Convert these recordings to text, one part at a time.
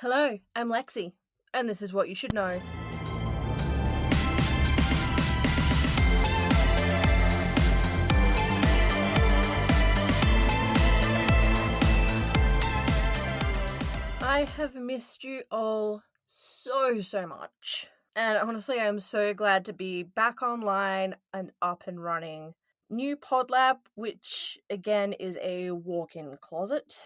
Hello, I'm Lexi, and this is what you should know. I have missed you all so much. And honestly, I'm so glad to be back online and up and running. New pod lab, which again is a walk in closet.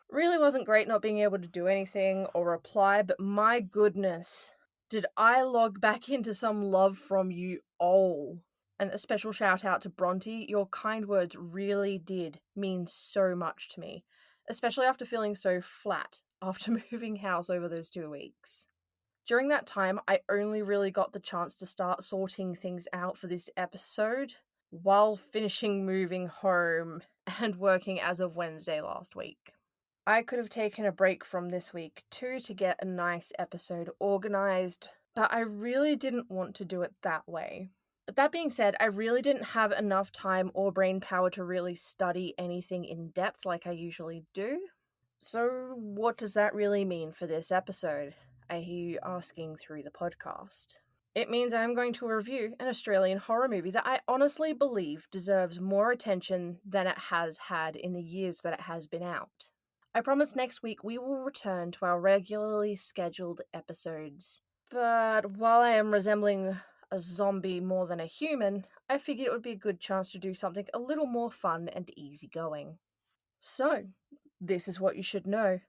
Really wasn't great not being able to do anything or reply, but my goodness, did I log back into some love from you all. And a special shout out to Bronte. Your kind words really did mean so much to me, especially after feeling so flat after moving house over those 2 weeks. During that time, I only really got the chance to start sorting things out for this episode while finishing moving home and working as of Wednesday last week. I could have taken a break from this week too to get a nice episode organized, but I really didn't want to do it that way. But that being said, I really didn't have enough time or brain power to really study anything in depth like I usually do. So, what does that really mean for this episode? I hear you asking through the podcast. It means I'm going to review an Australian horror movie that I honestly believe deserves more attention than it has had in the years that it has been out. I promise next week we will return to our regularly scheduled episodes. But while I am resembling a zombie more than a human, I figured it would be a good chance to do something a little more fun and easygoing. So, this is what you should know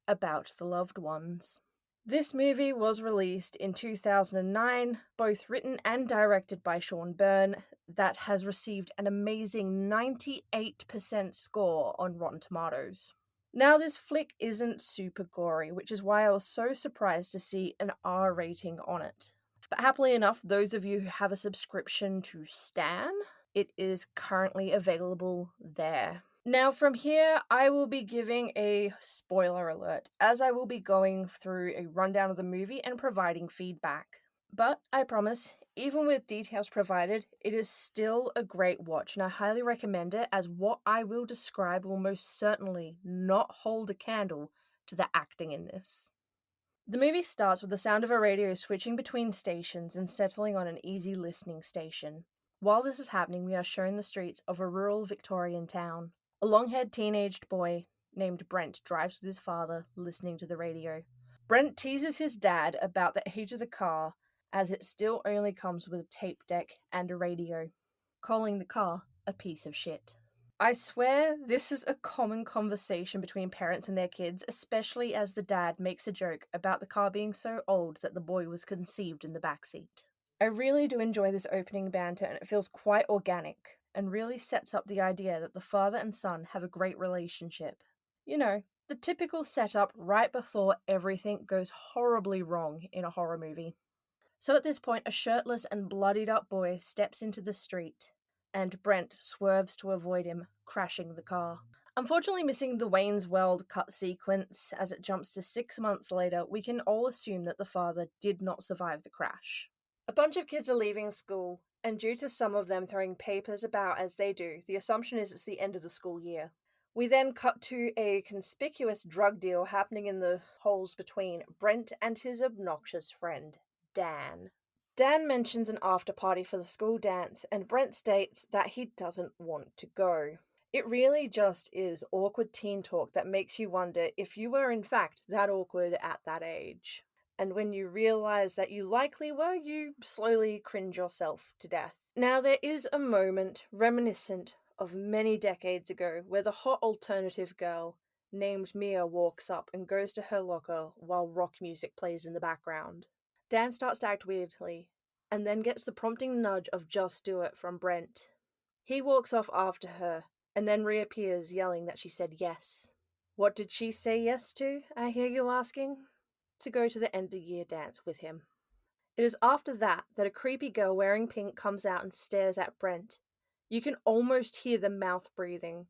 about The Loved Ones. This movie was released in 2009, both written and directed by Sean Byrne, that has received an amazing 98% score on Rotten Tomatoes. Now, this flick isn't super gory, which is why I was so surprised to see an R rating on it. But happily enough, those of you who have a subscription to Stan, it is currently available there. Now, from here, I will be giving a spoiler alert, as I will be going through a rundown of the movie and providing feedback. But I promise, even with details provided, it is still a great watch, and I highly recommend it, as what I will describe will most certainly not hold a candle to the acting in this. The movie starts with the sound of a radio switching between stations and settling on an easy listening station. While this is happening, we are shown the streets of a rural Victorian town. A long-haired teenaged boy named Brent drives with his father, listening to the radio. Brent teases his dad about the age of the car, as it still only comes with a tape deck and a radio, calling the car a piece of shit. I swear this is a common conversation between parents and their kids, especially as the dad makes a joke about the car being so old that the boy was conceived in the backseat. I really do enjoy this opening banter, and it feels quite organic and really sets up the idea that the father and son have a great relationship. You know, the typical setup right before everything goes horribly wrong in a horror movie. So at this point, a shirtless and bloodied up boy steps into the street, and Brent swerves to avoid him, crashing the car. Unfortunately, missing the Wayne's World cut sequence as it jumps to 6 months later, we can all assume that the father did not survive the crash. A bunch of kids are leaving school, and due to some of them throwing papers about as they do, the assumption is it's the end of the school year. We then cut to a conspicuous drug deal happening in the holes between Brent and his obnoxious friend, Dan. Dan mentions an after party for the school dance, and Brent states that he doesn't want to go. It really just is awkward teen talk that makes you wonder if you were in fact that awkward at that age. And when you realize that you likely were, you slowly cringe yourself to death. Now, there is a moment reminiscent of many decades ago where the hot alternative girl named Mia walks up and goes to her locker while rock music plays in the background. Dan starts to act weirdly, and then gets the prompting nudge of "just do it" from Brent. He walks off after her, and then reappears yelling that she said yes. What did she say yes to, I hear you asking? To go to the end-of-year dance with him. It is after that a creepy girl wearing pink comes out and stares at Brent. You can almost hear the mouth breathing.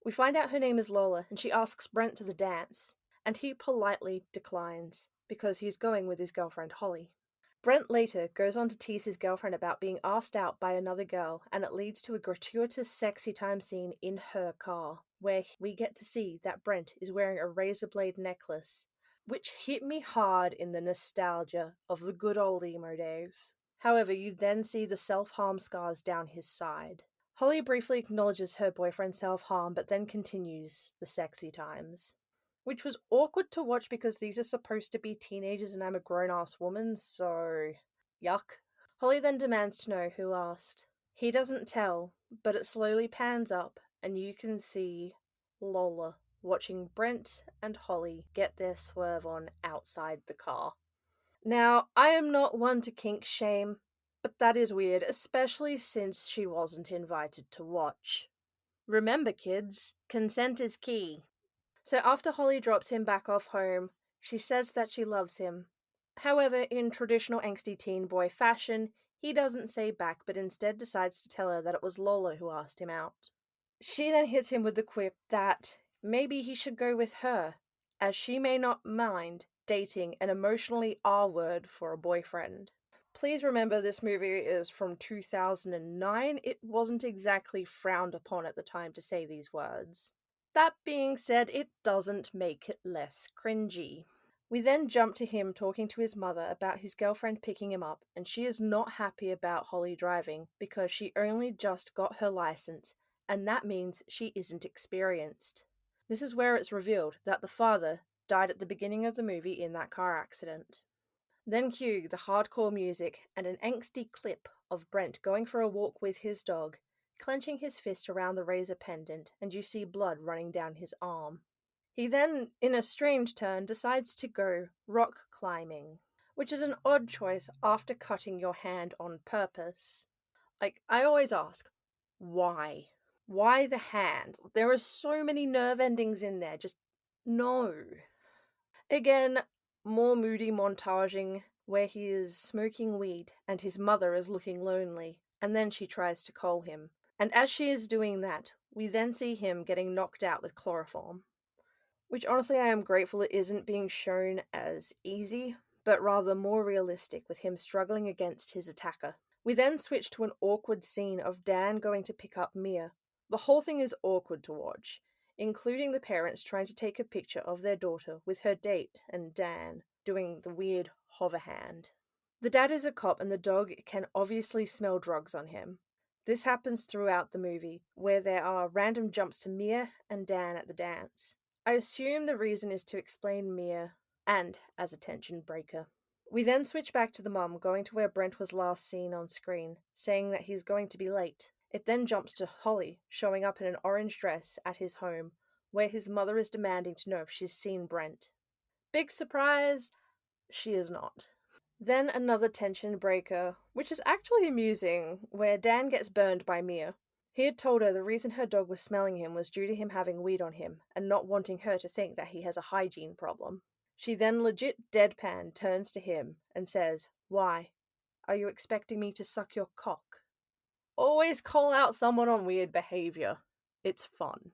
We find out her name is Lola, and she asks Brent to the dance, and he politely declines, because he's going with his girlfriend Holly. Brent later goes on to tease his girlfriend about being asked out by another girl, and it leads to a gratuitous sexy time scene in her car, where we get to see that Brent is wearing a razor blade necklace, which hit me hard in the nostalgia of the good old emo days. However, you then see the self-harm scars down his side. Holly briefly acknowledges her boyfriend's self-harm, but then continues the sexy times. Which was awkward to watch because these are supposed to be teenagers and I'm a grown-ass woman, so yuck. Holly then demands to know who asked. He doesn't tell, but it slowly pans up and you can see Lola watching Brent and Holly get their swerve on outside the car. Now, I am not one to kink shame, but that is weird, especially since she wasn't invited to watch. Remember, kids, consent is key. So after Holly drops him back off home, she says that she loves him. However, in traditional angsty teen boy fashion, he doesn't say back but instead decides to tell her that it was Lola who asked him out. She then hits him with the quip that maybe he should go with her, as she may not mind dating an emotionally R-word for a boyfriend. Please remember this movie is from 2009. It wasn't exactly frowned upon at the time to say these words. That being said, it doesn't make it less cringy. We then jump to him talking to his mother about his girlfriend picking him up, and she is not happy about Holly driving because she only just got her license, and that means she isn't experienced. This is where it's revealed that the father died at the beginning of the movie in that car accident. Then cue the hardcore music and an angsty clip of Brent going for a walk with his dog, clenching his fist around the razor pendant, and you see blood running down his arm. He then, in a strange turn, decides to go rock climbing, which is an odd choice after cutting your hand on purpose. Like, I always ask, why? Why the hand? There are so many nerve endings in there, just no. Again, more moody montaging where he is smoking weed and his mother is looking lonely, and then she tries to call him. And as she is doing that, we then see him getting knocked out with chloroform. Which honestly I am grateful it isn't being shown as easy, but rather more realistic with him struggling against his attacker. We then switch to an awkward scene of Dan going to pick up Mia. The whole thing is awkward to watch, including the parents trying to take a picture of their daughter with her date and Dan doing the weird hover hand. The dad is a cop and the dog can obviously smell drugs on him. This happens throughout the movie, where there are random jumps to Mia and Dan at the dance. I assume the reason is to explain Mia and as a tension breaker. We then switch back to the mum going to where Brent was last seen on screen, saying that he's going to be late. It then jumps to Holly showing up in an orange dress at his home, where his mother is demanding to know if she's seen Brent. Big surprise, she is not. Then another tension breaker, which is actually amusing, where Dan gets burned by Mia. He had told her the reason her dog was smelling him was due to him having weed on him and not wanting her to think that he has a hygiene problem. She then legit deadpan turns to him and says, "Why? Are you expecting me to suck your cock?" Always call out someone on weird behavior. It's fun.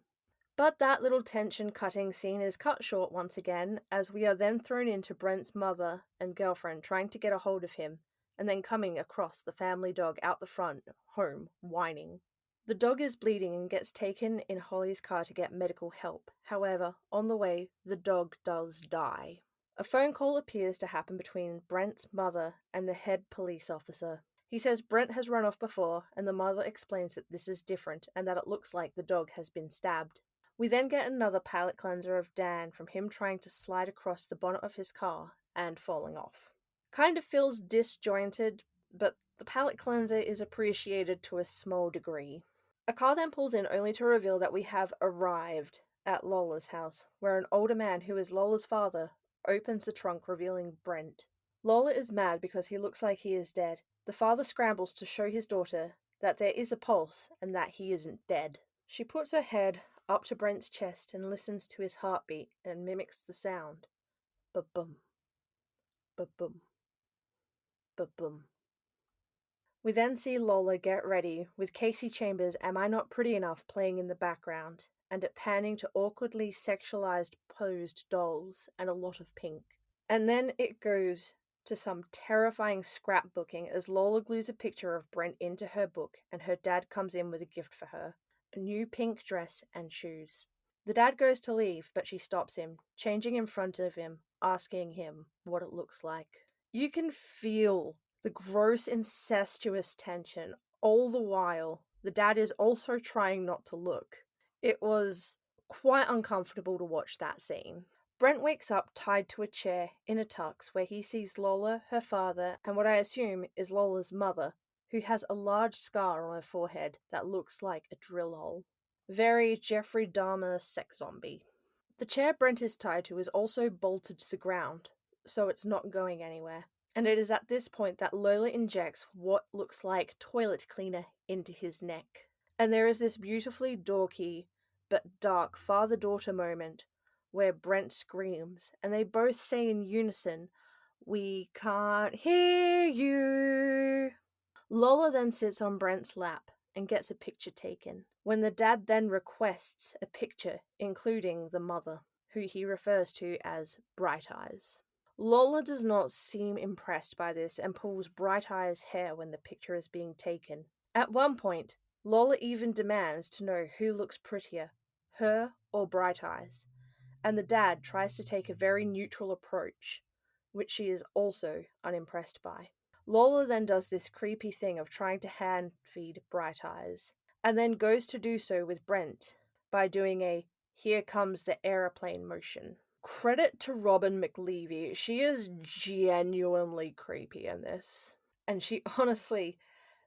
But that little tension cutting scene is cut short once again, as we are then thrown into Brent's mother and girlfriend trying to get a hold of him, and then coming across the family dog out the front, home, whining. The dog is bleeding and gets taken in Holly's car to get medical help. However, on the way, the dog does die. A phone call appears to happen between Brent's mother and the head police officer. He says Brent has run off before, and the mother explains that this is different and that it looks like the dog has been stabbed. We then get another palate cleanser of Dan from him trying to slide across the bonnet of his car and falling off. Kind of feels disjointed, but the palate cleanser is appreciated to a small degree. A car then pulls in only to reveal that we have arrived at Lola's house, where an older man who is Lola's father opens the trunk revealing Brent. Lola is mad because he looks like he is dead. The father scrambles to show his daughter that there is a pulse and that he isn't dead. She puts her head up to Brent's chest and listens to his heartbeat and mimics the sound. Ba-bum. Ba-bum. Ba-bum. We then see Lola get ready, with Casey Chambers' Am I Not Pretty Enough playing in the background, and it panning to awkwardly sexualized posed dolls and a lot of pink. And then it goes to some terrifying scrapbooking as Lola glues a picture of Brent into her book and her dad comes in with a gift for her, a new pink dress and shoes. The dad goes to leave, but she stops him, changing in front of him, asking him what it looks like. You can feel the gross incestuous tension all the while the dad is also trying not to look. It was quite uncomfortable to watch that scene. Brent wakes up tied to a chair in a tux where he sees Lola, her father, and what I assume is Lola's mother, who has a large scar on her forehead that looks like a drill hole. Very Jeffrey Dahmer sex zombie. The chair Brent is tied to is also bolted to the ground, so it's not going anywhere. And it is at this point that Lola injects what looks like toilet cleaner into his neck. And there is this beautifully dorky but dark father-daughter moment where Brent screams, and they both say in unison, "We can't hear you." Lola then sits on Brent's lap and gets a picture taken, when the dad then requests a picture including the mother, who he refers to as Bright Eyes. Lola does not seem impressed by this and pulls Bright Eyes' hair when the picture is being taken. At one point, Lola even demands to know who looks prettier, her or Bright Eyes, and the dad tries to take a very neutral approach, which she is also unimpressed by. Lola then does this creepy thing of trying to hand feed Bright Eyes, and then goes to do so with Brent by doing a "here comes the aeroplane" motion. Credit to Robin McLeavy, she is genuinely creepy in this, and she honestly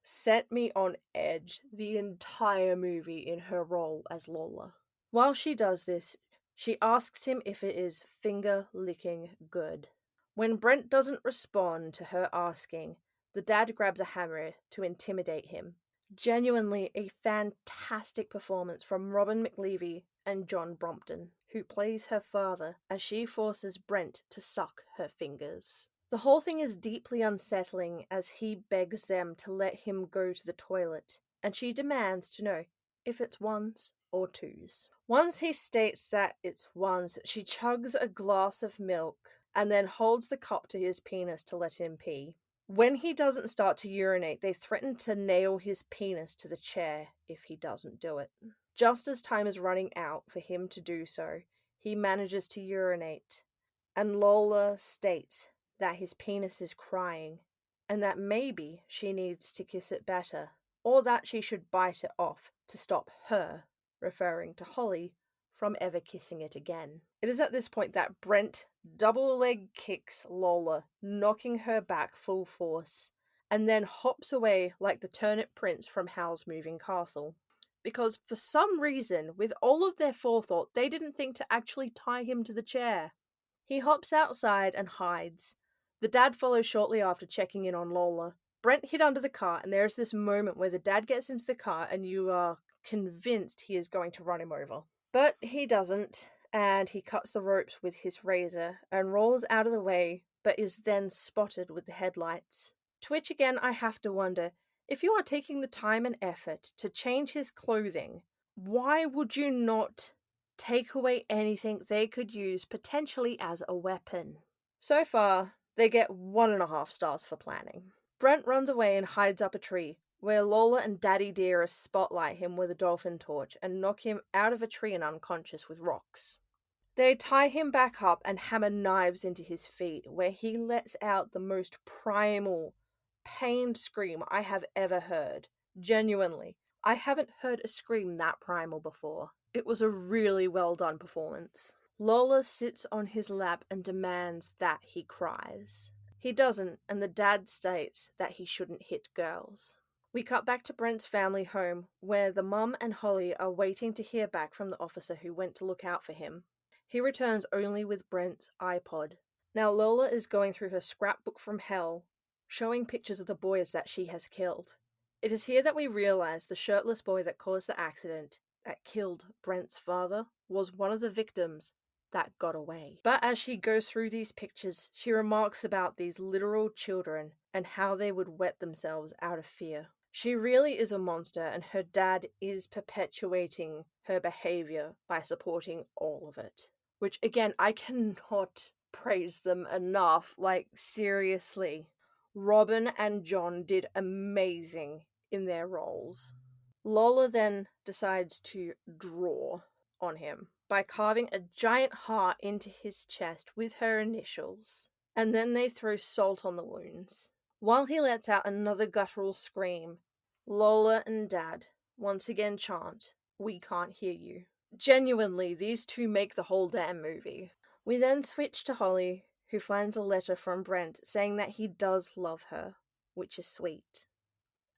set me on edge the entire movie in her role as Lola. While she does this, she asks him if it is finger-licking good. When Brent doesn't respond to her asking, the dad grabs a hammer to intimidate him. Genuinely a fantastic performance from Robin McLeavy and John Brompton, who plays her father as she forces Brent to suck her fingers. The whole thing is deeply unsettling as he begs them to let him go to the toilet, and she demands to know if it's ones or twos. Once he states that it's ones, she chugs a glass of milk and then holds the cup to his penis to let him pee. When he doesn't start to urinate, they threaten to nail his penis to the chair if he doesn't do it. Just as time is running out for him to do so, he manages to urinate, and Lola states that his penis is crying, and that maybe she needs to kiss it better, or that she should bite it off to stop her, referring to Holly, from ever kissing it again. It is at this point that Brent double leg kicks Lola, knocking her back full force, and then hops away like the turnip prince from Howl's Moving Castle. Because for some reason, with all of their forethought, they didn't think to actually tie him to the chair. He hops outside and hides. The dad follows shortly after, checking in on Lola. Brent hid under the car, and there is this moment where the dad gets into the car and you are convinced he is going to run him over. But he doesn't, and he cuts the ropes with his razor and rolls out of the way, but is then spotted with the headlights. To which again I have to wonder, if you are taking the time and effort to change his clothing, why would you not take away anything they could use potentially as a weapon? So far, they get 1.5 stars for planning. Brent runs away and hides up a tree, where Lola and Daddy Dearest spotlight him with a dolphin torch and knock him out of a tree and unconscious with rocks. They tie him back up and hammer knives into his feet, where he lets out the most primal, pained scream I have ever heard. Genuinely, I haven't heard a scream that primal before. It was a really well done performance. Lola sits on his lap and demands that he cries. He doesn't, and the dad states that he shouldn't hit girls. We cut back to Brent's family home, where the mum and Holly are waiting to hear back from the officer who went to look out for him. He returns only with Brent's iPod. Now Lola is going through her scrapbook from hell, showing pictures of the boys that she has killed. It is here that we realize the shirtless boy that caused the accident that killed Brent's father was one of the victims that got away. But as she goes through these pictures, she remarks about these literal children and how they would wet themselves out of fear. She really is a monster, and her dad is perpetuating her behavior by supporting all of it. Which, again, I cannot praise them enough. Like, seriously. Robin and John did amazing in their roles. Lola then decides to draw on him. by carving a giant heart into his chest with her initials, and then they throw salt on the wounds. While he lets out another guttural scream, Lola and Dad once again chant, "We can't hear you." Genuinely, these two make the whole damn movie. We then switch to Holly, who finds a letter from Brent saying that he does love her, which is sweet.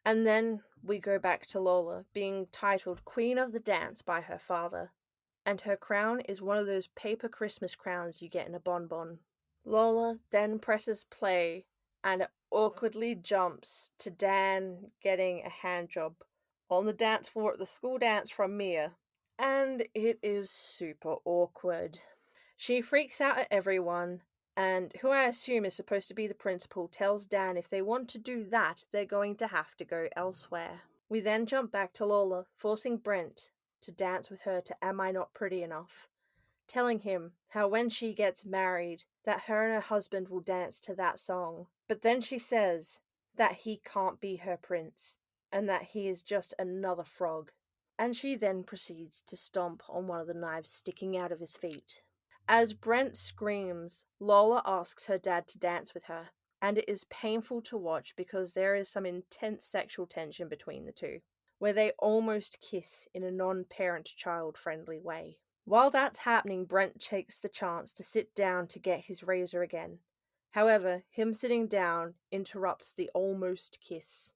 And then we go back to Lola being titled Queen of the Dance by her father, and her crown is one of those paper Christmas crowns you get in a bonbon. Lola then presses play and awkwardly jumps to Dan getting a hand job on the dance floor at the school dance from Mia, and it is super awkward. She freaks out at everyone, and who I assume is supposed to be the principal tells Dan if they want to do that, they're going to have to go elsewhere. We then jump back to Lola, forcing Brent to dance with her to Am I Not Pretty Enough, telling him how when she gets married, that her and her husband will dance to that song. But then she says that he can't be her prince, and that he is just another frog. And she then proceeds to stomp on one of the knives sticking out of his feet. As Brent screams, Lola asks her dad to dance with her, and it is painful to watch because there is some intense sexual tension between the two, where they almost kiss in a non-parent child friendly way. While that's happening, Brent takes the chance to sit down to get his razor again. However, him sitting down interrupts the almost kiss.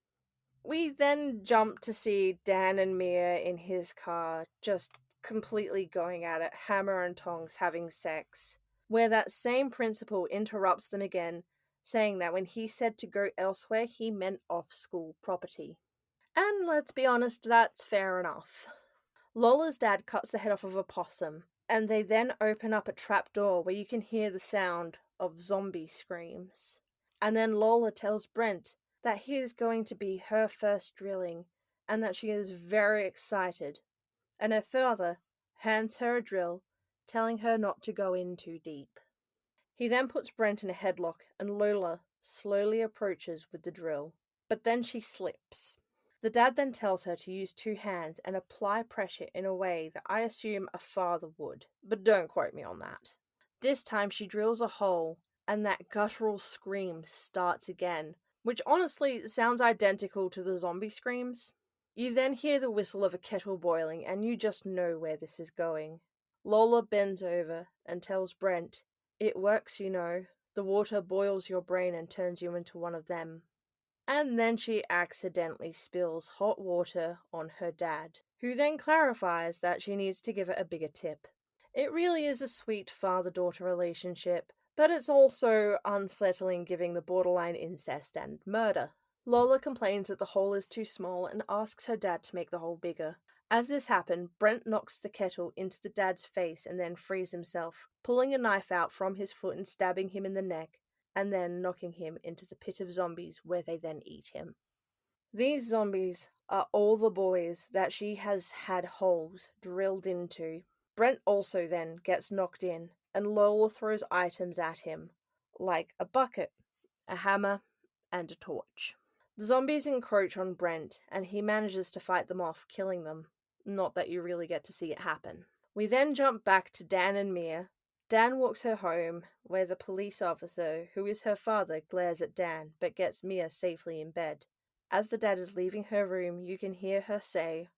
We then jump to see Dan and Mia in his car, just completely going at it, hammer and tongs, having sex, where that same principal interrupts them again, saying that when he said to go elsewhere, he meant off-school property. And let's be honest, that's fair enough. Lola's dad cuts the head off of a possum, and they then open up a trap door where you can hear the sound of zombie screams. And then Lola tells Brent that he is going to be her first drilling, and that she is very excited. And her father hands her a drill, telling her not to go in too deep. He then puts Brent in a headlock, and Lola slowly approaches with the drill. But then she slips. The dad then tells her to use two hands and apply pressure in a way that I assume a father would, but don't quote me on that. This time she drills a hole, and that guttural scream starts again, which honestly sounds identical to the zombie screams. You then hear the whistle of a kettle boiling, and you just know where this is going. Lola bends over and tells Brent, "It works, you know. The water boils your brain and turns you into one of them." And then she accidentally spills hot water on her dad, who then clarifies that she needs to give it a bigger tip. It really is a sweet father-daughter relationship, but it's also unsettling, giving the borderline incest and murder. Lola complains that the hole is too small and asks her dad to make the hole bigger. As this happens, Brent knocks the kettle into the dad's face and then frees himself, pulling a knife out from his foot and stabbing him in the neck, and then knocking him into the pit of zombies where they then eat him. These zombies are all the boys that she has had holes drilled into. Brent also then gets knocked in, and Lola throws items at him, like a bucket, a hammer, and a torch. The zombies encroach on Brent, and he manages to fight them off, killing them. Not that you really get to see it happen. We then jump back to Dan and Mia. Dan walks her home, where the police officer, who is her father, glares at Dan, but gets Mia safely in bed. As the dad is leaving her room, you can hear her say,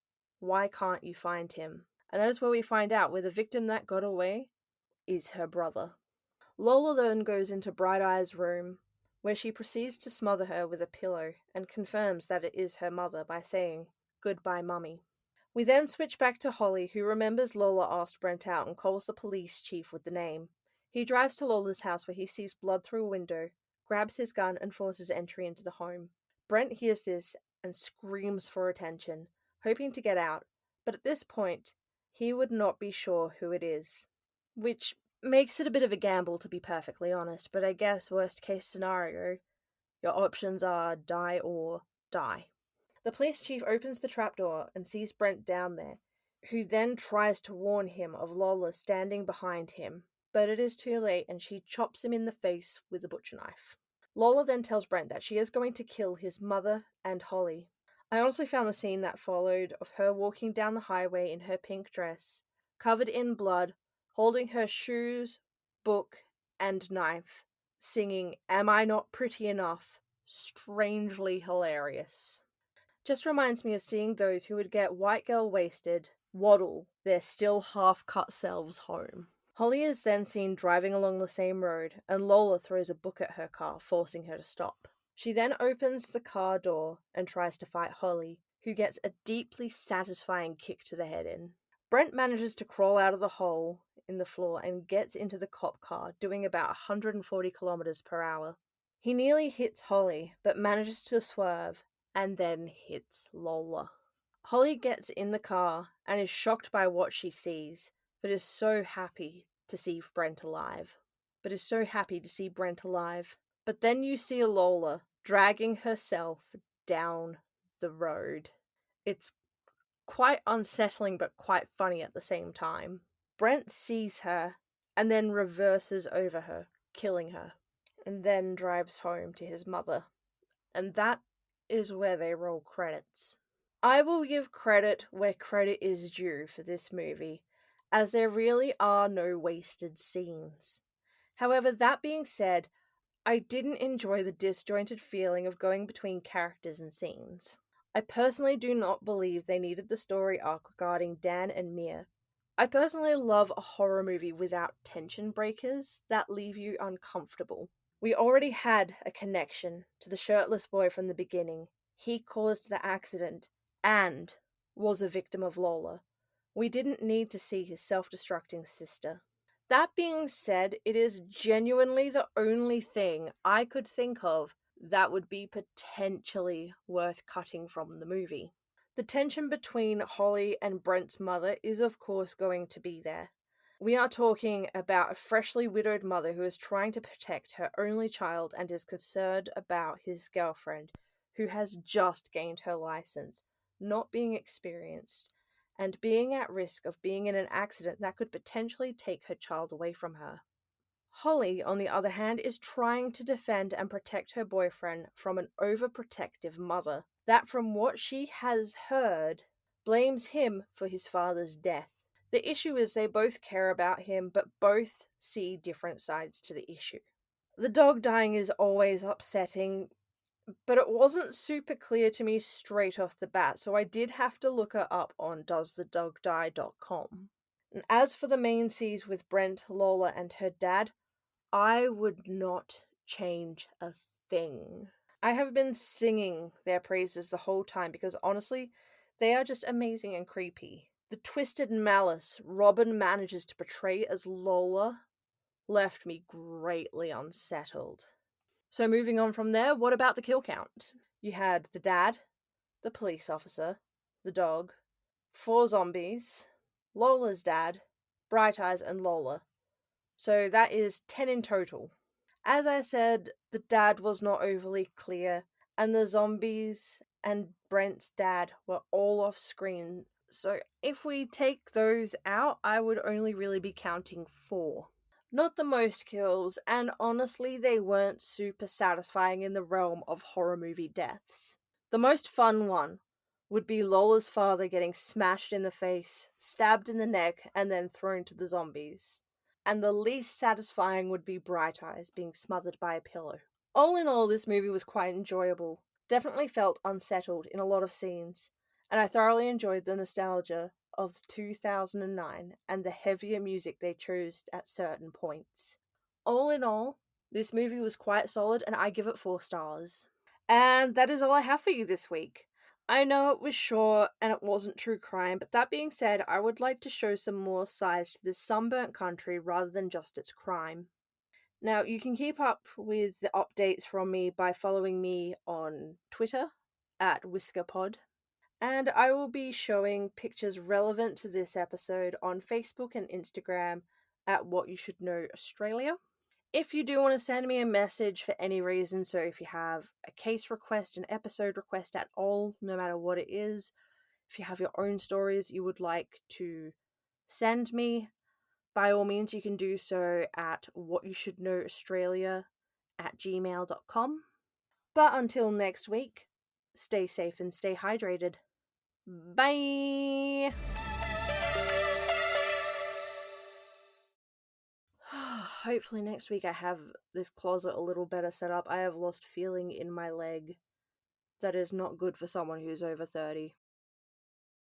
"Why can't you find him?" And that is where we find out where the victim that got away is her brother. Lola then goes into Bright Eye's room, where she proceeds to smother her with a pillow and confirms that it is her mother by saying, "Goodbye, Mummy." We then switch back to Holly, who remembers Lola asked Brent out and calls the police chief with the name. He drives to Lola's house where he sees blood through a window, grabs his gun, and forces entry into the home. Brent hears this and screams for attention, hoping to get out, but at this point, he would not be sure who it is. Which makes it a bit of a gamble, to be perfectly honest, but I guess worst case scenario, your options are die or die. The police chief opens the trapdoor and sees Brent down there, who then tries to warn him of Lola standing behind him, but it is too late and she chops him in the face with a butcher knife. Lola then tells Brent that she is going to kill his mother and Holly. I honestly found the scene that followed of her walking down the highway in her pink dress, covered in blood, holding her shoes, book, and knife, singing Am I Not Pretty Enough? Strangely hilarious. Just reminds me of seeing those who would get white girl wasted waddle their still half-cut selves home. Holly is then seen driving along the same road, and Lola throws a book at her car, forcing her to stop. She then opens the car door and tries to fight Holly, who gets a deeply satisfying kick to the head in. Brent manages to crawl out of the hole in the floor and gets into the cop car, doing about 140 kilometers per hour. He nearly hits Holly, but manages to swerve and then hits Lola. Holly gets in the car and is shocked by what she sees, but is so happy to see Brent alive. But then you see Lola dragging herself down the road. It's quite unsettling but quite funny at the same time. Brent sees her and then reverses over her, killing her, and then drives home to his mother. And that is where they roll credits. I will give credit where credit is due for this movie, as there really are no wasted scenes. However, that being said, I didn't enjoy the disjointed feeling of going between characters and scenes. I personally do not believe they needed the story arc regarding Dan and Mia. I personally love a horror movie without tension breakers that leave you uncomfortable. We already had a connection to the shirtless boy from the beginning. He caused the accident and was a victim of Lola. We didn't need to see his self-destructing sister. That being said, it is genuinely the only thing I could think of that would be potentially worth cutting from the movie. The tension between Holly and Brent's mother is of course going to be there. We are talking about a freshly widowed mother who is trying to protect her only child and is concerned about his girlfriend, who has just gained her license, not being experienced, and being at risk of being in an accident that could potentially take her child away from her. Holly, on the other hand, is trying to defend and protect her boyfriend from an overprotective mother that, from what she has heard, blames him for his father's death. The issue is they both care about him, but both see different sides to the issue. The dog dying is always upsetting, but it wasn't super clear to me straight off the bat, so I did have to look her up on doesthedogdie.com. And as for the main scenes with Brent, Lola, and her dad, I would not change a thing. I have been singing their praises the whole time because honestly, they are just amazing and creepy. The twisted malice Robin manages to portray as Lola left me greatly unsettled. So moving on from there, what about the kill count? You had the dad, the police officer, the dog, 4 zombies, Lola's dad, Bright Eyes, and Lola. So that is 10 in total. As I said, the dad was not overly clear, and the zombies and Brent's dad were all off screen. So if we take those out, I would only really be counting 4. Not the most kills, and honestly, they weren't super satisfying in the realm of horror movie deaths. The most fun one would be Lola's father getting smashed in the face, stabbed in the neck, and then thrown to the zombies. And the least satisfying would be Bright Eyes being smothered by a pillow. All in all, this movie was quite enjoyable. Definitely felt unsettled in a lot of scenes, and I thoroughly enjoyed the nostalgia of 2009 and the heavier music they chose at certain points. All in all, this movie was quite solid and I give it 4 stars. And that is all I have for you this week. I know it was short and it wasn't true crime, but that being said, I would like to show some more sides to this sunburnt country rather than just its crime. Now, you can keep up with the updates from me by following me on Twitter at WhiskerPod. And I will be showing pictures relevant to this episode on Facebook and Instagram at What You Should Know Australia. If you do want to send me a message for any reason, so if you have a case request, an episode request at all, no matter what it is, if you have your own stories you would like to send me, by all means you can do so at whatyoushouldknowaustralia@gmail.com. But until next week, stay safe and stay hydrated. Bye! hopefully next week I have this closet a little better set up. I have lost feeling in my leg that is not good for someone who's over 30.